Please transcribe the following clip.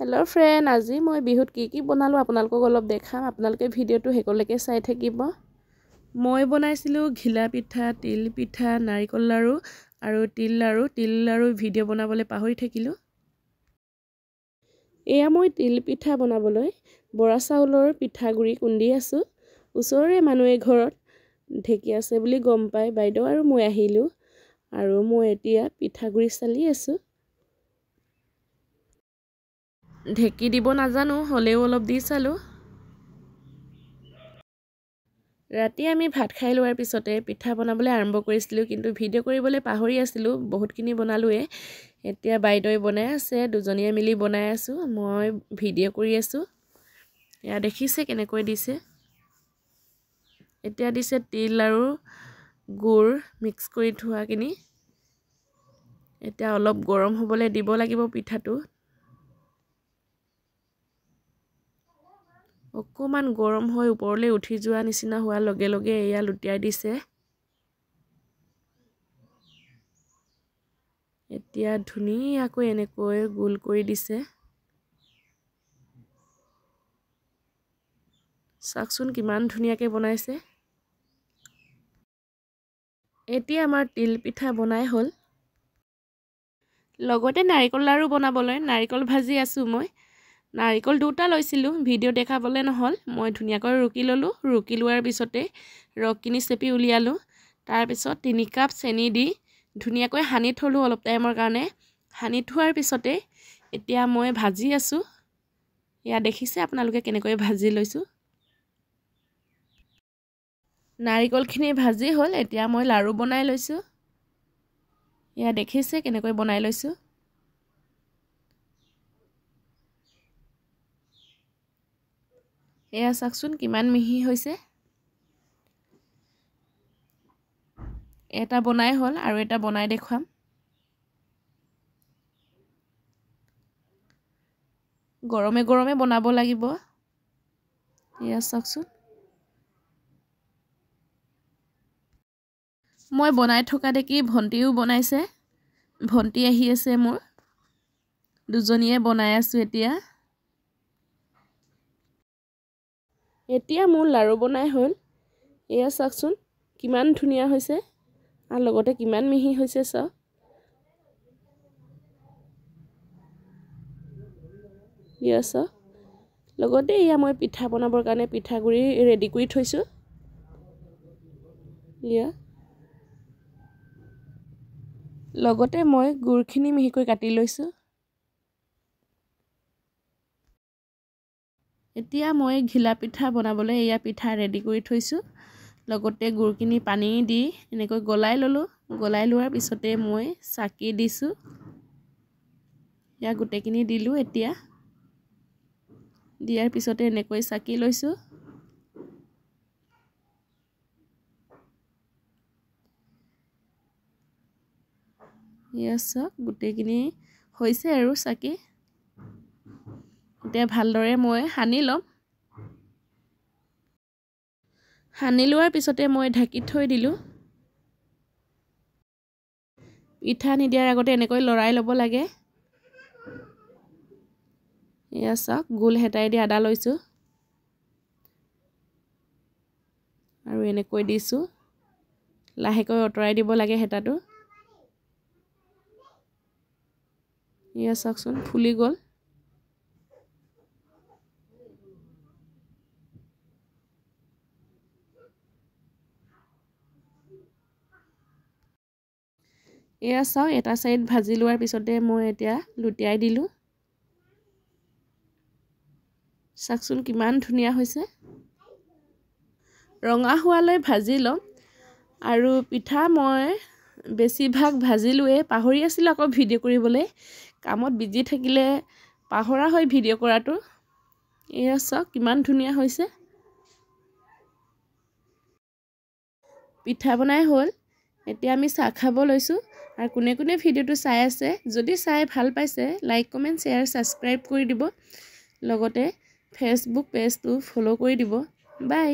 hello friend আজি মই বিহুত কি বনালো আপোনালোকক অলপ দেখাম আপোনালোকে ভিডিওটো হেকলৈকে চাই থাকিব মই বনাইছিলো ঘিলা পিঠা তিল পিঠা নাৰিকল লাৰু আৰু তিল লাৰু ভিডিও বনাবলৈ পাহৰি থাকিলো এয়া মই তিল পিঠা বনাবলৈ বৰা চাউলৰ পিঠাগুৰি খুন্দি আছো ওচৰৰে মানুহে ঘৰত ঢেকি আছে বুলি গম পাই বাইদেউ আৰু মই আহিলো আৰু মই এতিয়া পিঠাগুৰি চালি আছো ঢেকি দিব নাজানো হলেও অলপ দি চালো ৰাতি আমি ভাত খাই লোৱাৰ পিছতে পিঠা বনাবলৈ আৰম্ভ কৰিছিলো কিন্তু ভিডিও কৰিবলৈ পাহৰি আছিলো বহুতখিনি বনালোৱে এতিয়া বাইদেউই বনাই আছে দুজনীয়ে মিলি বনাই আছো মই ভিডিও কৰি আছো এয়া দেখিছে কেনেকৈ দিছে এতিয়া দিছে তিল আৰু গুড় মিক্স কৰি থোৱাখিনি এতিয়া অলপ গৰম হ'বলৈ দিব লাগিব পিঠাটো অকমান গৰম হৈ ওপৰলৈ উঠি যোৱা নিচিনা হোৱা লগে লগে এয়া লুটিয়াই দিছে এতিয়া ধুনীয়াকৈ এনেকৈ গোল কৰি দিছে চাকচোন কিমান ধুনীয়াকৈ বনাইছে এতিয়া আমাৰ তিল পিঠা বনাই হ'ল লগতে নাৰিকল লাৰু বনাবলৈ নাৰিকল ভাজি আছো মই নাৰিকল দুটা লৈছিলো ভিডিও দেখাবলৈ নহল মই ধুনীয়াকৈ ৰুকি ললো ৰুকি লোৱাৰ পিছতে ৰসখিনি চেপি উলিয়ালো তাৰ পিছত 3 কাপ চেনি দি ধুনীয়াকৈ হানি থলো অলপ টাইমৰ কাৰণে হানি থোৱাৰ পিছতে এতিয়া মই ভাজি আছো ইয়া দেখিছে আপোনালোকে কেনেকৈ ভাজি লৈছো নাৰিকলখিনি ভাজি হ'ল এতিয়া মই লাৰু বনাই লৈছো ইয়া দেখিছে কেনেকৈ বনাই লৈছো এয়া চাকচোন কিমান মিহি হৈছে এটা বনাই হ'ল আৰু এটা বনাই দেখুৱাম গৰমে গৰমে বনাব লাগিব এয়া চাকচোন মই বনাই থকা দেখি ভন্টিও বনাইছে ভন্টি আহি আছে মোৰ দুজনীয়ে বনাই আছো এতিয়া মোৰ লাৰু বনাই হ'ল এয়া চাকচোন কিমান ধুনীয়া হৈছে আৰু লগতে কিমান মিহি হৈছে চ ইয়াছ লগতে এয়া মই পিঠা বনাবৰ কাৰণে পিঠাগুৰি ৰেডি কৰি থৈছো ইয়া লগতে মই গুড়খিনি মিহিকৈ কাটি লৈছো এতিয়া মই ঘিলা পিঠা বনাবলৈ এয়া পিঠা ৰেডি কৰি থৈছো লগতে গুড়খিনি পানী দি এনেকৈ গলাই ললো গলাই লোৱাৰ পিছতে মই চাকি দিছো ইয়া গুটেখিনি দিলো এতিয়া দিয়াৰ পিছতে এনেকৈ চাকি লৈছো ইয়াছ গুটেখিনি হৈছে আৰু চাকি এতিয়া ভালদৰে মই হানি লম হানি লোৱাৰ পিছতে মই ঢাকি থৈ দিলো পিঠা নিদিয়াৰ আগতে এনেকৈ লৰাই ল'ব লাগে এয়া চাওক গোল হেতাই দি আদা লৈছো আৰু এনেকৈ দিছো লাহেকৈ অতৰাই দিব লাগে হেতাটো এয়া চাওকচোন ফুলি গ'ল এয়া চাওক এটা সাইড ভাজি লোৱাৰ পিছতে মই এতিয়া লুটিয়াই দিলো চাকচোন কিমান ধুনীয়া হৈছে ৰঙা হোৱালৈ ভাজি লম আৰু পিঠা মই বেছিভাগ ভাজিলোৱে পাহৰি আছিল আকৌ ভিডিও কৰিবলৈ কামত বিজি থাকিলে পাহৰা হয় ভিডিও কৰাটো এয়া চাওক কিমান ধুনীয়া হৈছে পিঠা বনাই হ'ল এতিয়া আমি চাহ খাব লৈছো আৰু কোনে কোনে ভিডিওটো চাই আছে যদি চাই ভাল পাইছে লাইক কমেন্ট শেয়াৰ সাবস্ক্ৰাইব কৰি দিব লগতে ফেসবুক পেজটো ফলো কৰি দিব বাই